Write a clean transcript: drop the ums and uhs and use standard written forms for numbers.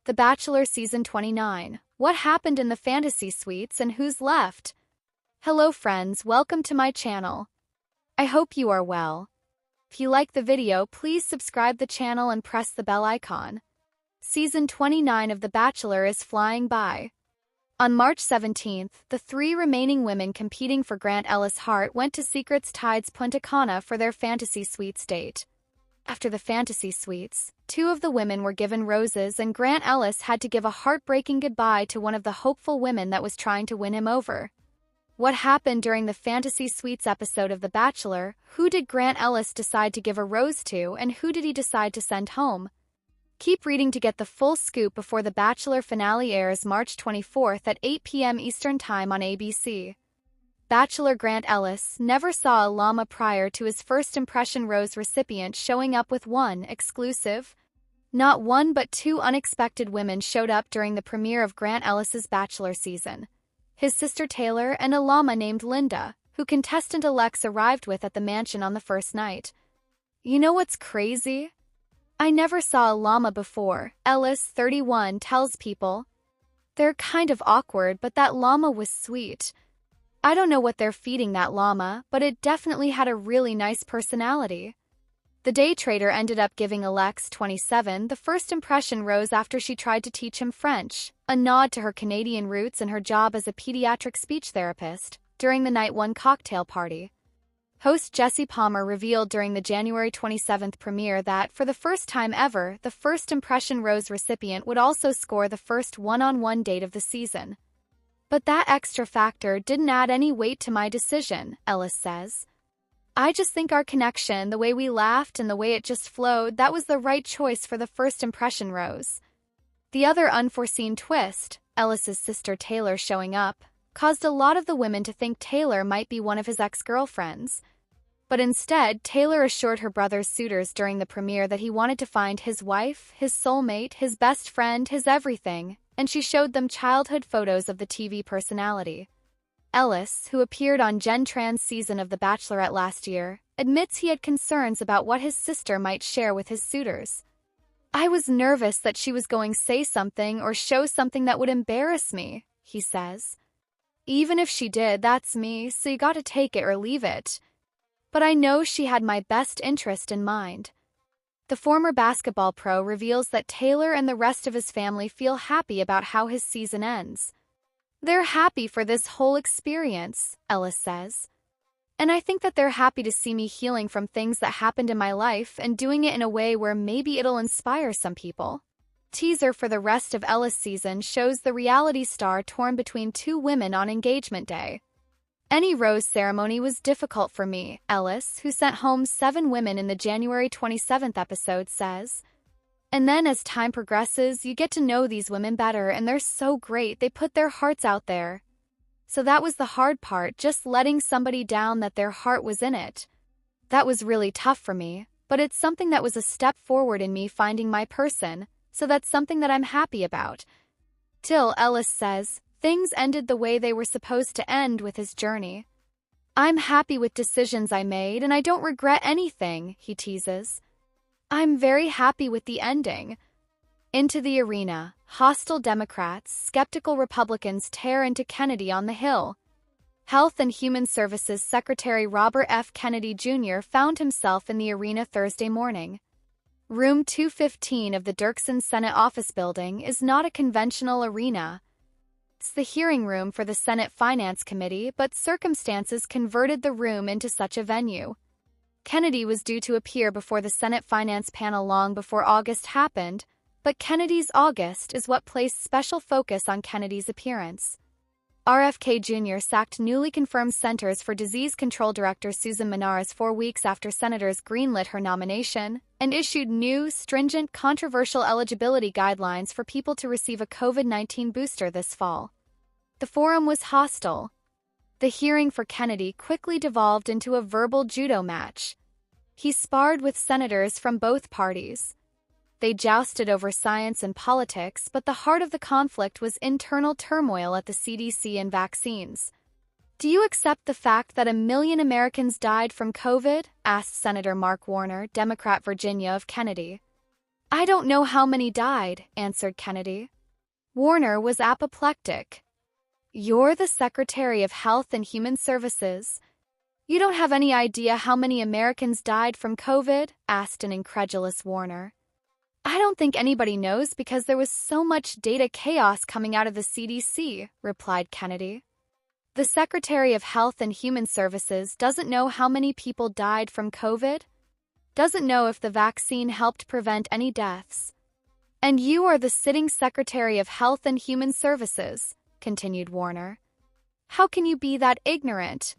The Bachelor Season 29. What happened in the fantasy suites and who's left? Hello friends, welcome to my channel. I hope you are well. If you like the video, please subscribe the channel and press the bell icon. Season 29 of The Bachelor is flying by. On March 17th, the three remaining women competing for Grant Ellis' heart went to Secrets Tides Punta Cana for their fantasy suites date. After the fantasy suites, two of the women were given roses and Grant Ellis had to give a heartbreaking goodbye to one of the hopeful women that was trying to win him over. What happened during the fantasy suites episode of The Bachelor? Who did Grant Ellis decide to give a rose to and who did he decide to send home? Keep reading to get the full scoop before The Bachelor finale airs March 24th at 8 p.m. Eastern Time on ABC. Bachelor Grant Ellis never saw a llama prior to his first impression rose recipient showing up with one exclusive. Not one but two unexpected women showed up during the premiere of Grant Ellis's Bachelor season. His sister Taylor and a llama named Linda, who contestant Alex arrived with at the mansion on the first night. You know what's crazy? I never saw a llama before, Ellis, 31, tells People. They're kind of awkward, but that llama was sweet. I don't know what they're feeding that llama, but it definitely had a really nice personality. The day trader ended up giving Alex, 27, the first impression rose after she tried to teach him French, a nod to her Canadian roots and her job as a pediatric speech therapist, during the night one cocktail party. Host Jesse Palmer revealed during the January 27th premiere that, for the first time ever, the first impression rose recipient would also score the first one-on-one date of the season. But that extra factor didn't add any weight to my decision, Ellis says. I just think our connection, the way we laughed and the way it just flowed, that was the right choice for the first impression rose. The other unforeseen twist, Ellis's sister Taylor showing up, caused a lot of the women to think Taylor might be one of his ex-girlfriends. But instead, Taylor assured her brother's suitors during the premiere that he wanted to find his wife, his soulmate, his best friend, his everything, and she showed them childhood photos of the TV personality. Ellis, who appeared on Jen Tran's season of The Bachelorette last year, admits he had concerns about what his sister might share with his suitors. I was nervous that she was going to say something or show something that would embarrass me, he says. Even if she did, that's me, so you gotta take it or leave it. But I know she had my best interest in mind. The former basketball pro reveals that Taylor and the rest of his family feel happy about how his season ends. They're happy for this whole experience, Ellis says. And I think that they're happy to see me healing from things that happened in my life and doing it in a way where maybe it'll inspire some people. Teaser for the rest of Ellis' season shows the reality star torn between two women on engagement day. Any rose ceremony was difficult for me, Ellis, who sent home 7 women in the January 27th episode, says. And then as time progresses, you get to know these women better and they're so great, they put their hearts out there. So that was the hard part, just letting somebody down that their heart was in it. That was really tough for me, but it's something that was a step forward in me finding my person, so that's something that I'm happy about. Till, Ellis says, things ended the way they were supposed to end with his journey. I'm happy with decisions I made and I don't regret anything, he teases. I'm very happy with the ending. Into the arena, hostile Democrats, skeptical Republicans tear into Kennedy on the Hill. Health and Human Services Secretary Robert F. Kennedy Jr. found himself in the arena Thursday morning. Room 215 of the Dirksen Senate Office Building is not a conventional arena. It's the hearing room for the Senate Finance Committee, but circumstances converted the room into such a venue. Kennedy was due to appear before the Senate Finance panel long before August happened, but Kennedy's August is what placed special focus on Kennedy's appearance. RFK Jr. sacked newly confirmed Centers for Disease Control Director Susan Menares 4 weeks after senators greenlit her nomination and issued new, stringent, controversial eligibility guidelines for people to receive a COVID-19 booster this fall. The forum was hostile. The hearing for Kennedy quickly devolved into a verbal judo match. He sparred with senators from both parties. They jousted over science and politics, but the heart of the conflict was internal turmoil at the CDC and vaccines. Do you accept the fact that 1 million Americans died from COVID? Asked Senator Mark Warner, Democrat Virginia of Kennedy. I don't know how many died, answered Kennedy. Warner was apoplectic. You're the Secretary of Health and Human Services. You don't have any idea how many Americans died from COVID? Asked an incredulous Warner. I don't think anybody knows because there was so much data chaos coming out of the CDC, replied Kennedy. The Secretary of Health and Human Services doesn't know how many people died from COVID? Doesn't know if the vaccine helped prevent any deaths. And you are the sitting Secretary of Health and Human Services, continued Warner. How can you be that ignorant?